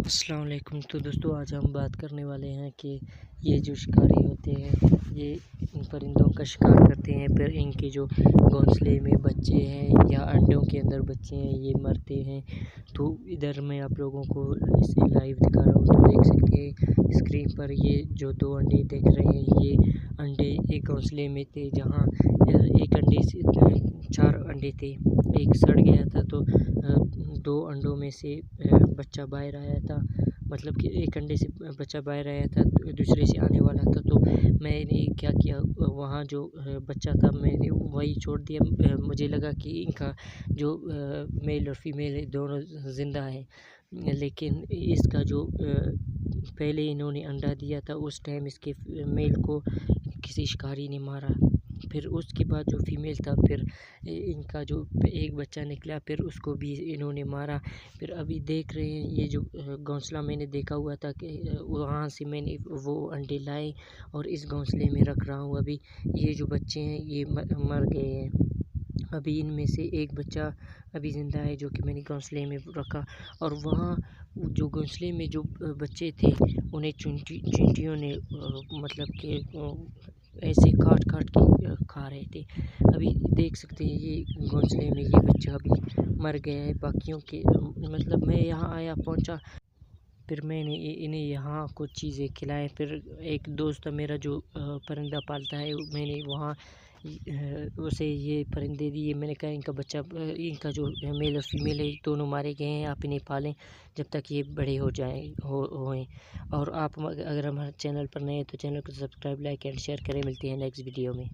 अस्सलाम वालेकुम। तो दोस्तों आज हम बात करने वाले हैं कि ये जो शिकारी होते हैं ये इन परिंदों का शिकार करते हैं, फिर इनके जो घोंसले में बच्चे हैं या अंडों के अंदर बच्चे हैं ये मरते हैं। तो इधर मैं आप लोगों को इसे लाइव दिखा रहा हूँ, तो देख सकते हैं स्क्रीन पर ये जो दो अंडे देख रहे हैं, ये अंडे एक घोंसले में थे जहाँ एक अंडे से 4 अंडे थे, एक सड़ गया था। तो 2 अंडों में से बच्चा बाहर आया था, मतलब कि एक अंडे से बच्चा बाहर आया था, दूसरे से आने वाला था। तो मैंने क्या किया, वहाँ जो बच्चा था मैंने वही छोड़ दिया। मुझे लगा कि इनका जो मेल और फीमेल है दोनों ज़िंदा हैं, लेकिन इसका जो पहले इन्होंने अंडा दिया था उस टाइम इसके मेल को किसी शिकारी ने मारा। फिर उसके बाद जो फीमेल था, फिर इनका जो एक बच्चा निकला, फिर उसको भी इन्होंने मारा। फिर अभी देख रहे हैं ये जो घोंसला मैंने देखा हुआ था कि वहाँ से मैंने वो अंडे लाए और इस घोंसले में रख रहा हूँ। अभी ये जो बच्चे हैं ये मर गए हैं। अभी इनमें से एक बच्चा अभी ज़िंदा है जो कि मैंने घोंसले में रखा। और वहाँ जो घोंसले में जो बच्चे थे उन्हें चींटियों ने मतलब कि ऐसे काट के खा रहे थे। अभी देख सकते हैं ये घोंसले में ये बच्चा अभी मर गया है। बाकियों के मतलब मैं यहाँ आया पहुँचा, फिर मैंने इन्हें यहाँ कुछ चीज़ें खिलाएँ। फिर एक दोस्त मेरा जो परिंदा पालता है, मैंने वहाँ उसे ये परिंदे दिए। मैंने कहा इनका बच्चा इनका जो मेल और फीमेल है दोनों मारे गए हैं, आप इन्हें पालें जब तक ये बड़े हो जाएँ होएँ। और आप अगर हमारे चैनल पर नए हैं तो चैनल को सब्सक्राइब, लाइक एंड शेयर करें। मिलते हैं नेक्स्ट वीडियो में।